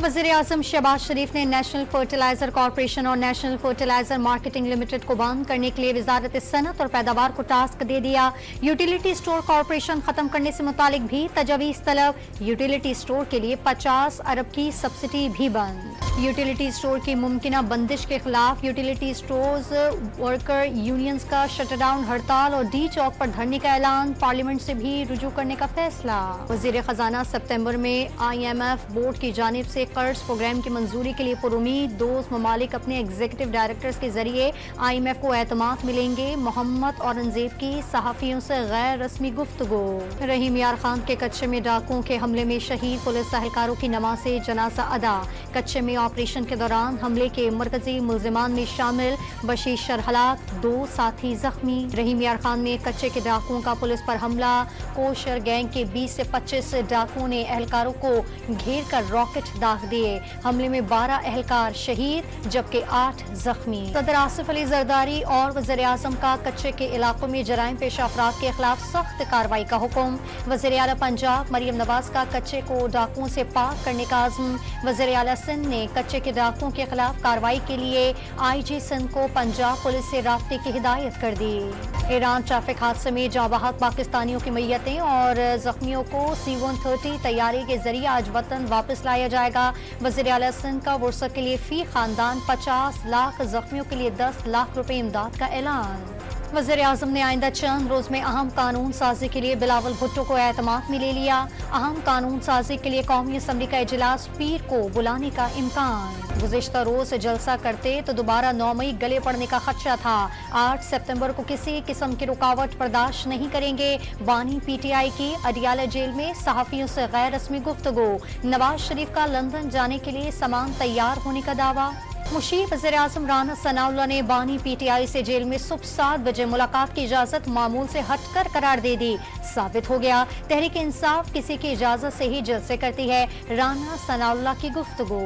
वज़ीर-ए-आज़म शहबाज शरीफ ने national fertiliser corporation और नेशनल फर्टिलाइजर मार्केटिंग लिमिटेड को बंद करने के लिए वजारत सनत और पैदावार को टास्क दे दिया। यूटिलिटी स्टोर कॉरपोरेशन खत्म करने से मुतालिक भी तजवीज़ तलब। यूटिलिटी स्टोर के लिए 50 अरब की सब्सिडी भी बंद। यूटिलिटी स्टोर की मुमकिना बंदिश के खिलाफ यूटिलिटी स्टोर्स वर्कर यूनियंस का शटडाउन, हड़ताल और डी चौक पर धरने का ऐलान। पार्लियामेंट से भी रुजू करने का फैसला। वज़ीर खजाना सितंबर में IMF बोर्ड की जानिब से कर्ज प्रोग्राम की मंजूरी के लिए पुरुमीद। दोस्त ममालिक अपने एग्जीक्यूटिव डायरेक्टर्स के जरिए IMF को एतमाद मिलेंगे। मोहम्मद औरंगजेब की सहाफियों से गैर रस्मी गुफ्तगू। रहीम यार खान के कच्चे में डाकुओं के हमले में शहीद पुलिस एहलकारों की नमाज़ जनाजा अदा। कच्चे में ऑपरेशन के दौरान हमले के मरकजी मुल्जिमान में शामिल बशीर शरहलाक, 2 साथी जख्मी। रहीम यार खान में कच्चे के डाकुओं का पुलिस पर हमला। कोशर गैंग के 20 से 25 डाकुओं ने एहलकारों को घेर कर रॉकेट दाग दिए। हमले में 12 एहलकार शहीद जबकि 8 जख्मी। सदर आसिफ अली जरदारी और वज़ीर-ए-आज़म का कच्चे के इलाकों में जराइम पेश अफराद के खिलाफ सख्त कार्रवाई का हुक्म। वज़ीर आला पंजाब मरियम नवाज का कच्चे को डाकुओं से पाक करने का आज़म। वज़ीर आला सिंध ने कच्चे के डाकुओं के खिलाफ कार्रवाई के लिए IG सिंध को पंजाब पुलिस से राब्ते की हिदायत कर दी। ईरान ट्रैफिक हादसे में जाबाहक पाकिस्तानियों की मैयतें और जख्मियों को C-130 तैयारी के जरिए आज वतन वापस लाया जाएगा। वज़ीर आला सिंध का वुरसत के लिए फी खानदान 50 लाख, जख्मियों के लिए 10 लाख रुपए इमदाद का ऐलान। वज़ीर-ए-आज़म ने आइंदा चंद रोज में अहम कानून साजी के लिए बिलावल भुट्टो को एतमाद में ले लिया। अहम कानून साजी के लिए कौमी असम्बली का इजलास पीर को बुलाने का इम्कान। गुज़िश्ता रोज जलसा करते तो दोबारा 9 मई गले पड़ने का खदशा था। 8 सितंबर को किसी किस्म की रुकावट बर्दाश्त नहीं करेंगे। बानी PTI की अडियाला जेल में सहाफियों से गैर रस्मी गुफ्तगू। नवाज शरीफ का लंदन जाने के लिए सामान तैयार होने का दावा। मुशीर वज़ीर-ए-आज़म राना सनाउल्लाह ने बानी PTI से जेल में सुबह 7 बजे मुलाकात की इजाजत मामूल से हटकर करार दे दी। साबित हो गया तहरीक इंसाफ किसी की इजाजत से ही जलसे करती है। राना सनाउल्लाह की गुफ्तगू।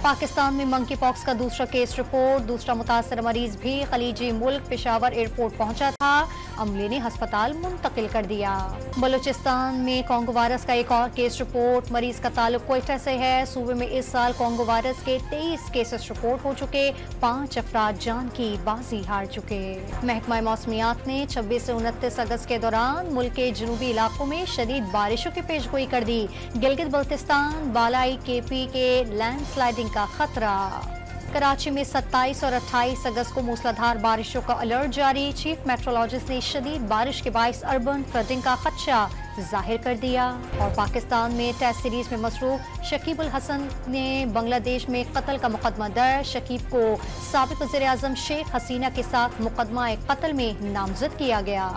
पाकिस्तान में मंकी पॉक्स का दूसरा केस रिपोर्ट। दूसरा मुतासर मरीज भी खलीजी मुल्क पेशावर एयरपोर्ट पहुंचा था। अमले ने अस्पताल मुंतकिल कर दिया। बलूचिस्तान में कोंगो वायरस का एक और केस रिपोर्ट। मरीज का ताल्लुक क्वेटा से है। सूबे में इस साल कोंगो वायरस के 23 केसेस रिपोर्ट हो चुके। 5 अफराद जान की बाजी हार चुके। महकमा मौसमियात ने 26 से 29 अगस्त के दौरान मुल्क के जनूबी इलाकों में शदीद बारिशों की पेशगोई कर दी। गिलगित बल्तिस्तान, बालाई KP के लैंडस्लाइडिंग का खतरा। कराची में 27 और 28 अगस्त को मूसलाधार बारिशों का अलर्ट जारी। चीफ मेट्रोलॉजिस्ट ने शदीद बारिश के बाइस अर्बन फ्लडिंग का खदशा जाहिर कर दिया। और पाकिस्तान में टेस्ट सीरीज में मसरूफ शकीब उल हसन ने बांग्लादेश में कत्ल का मुकदमा दर्ज। शकीब को साबिक वज़ीर-ए-आज़म शेख हसीना के साथ मुकदमा कत्ल में नामजद किया गया।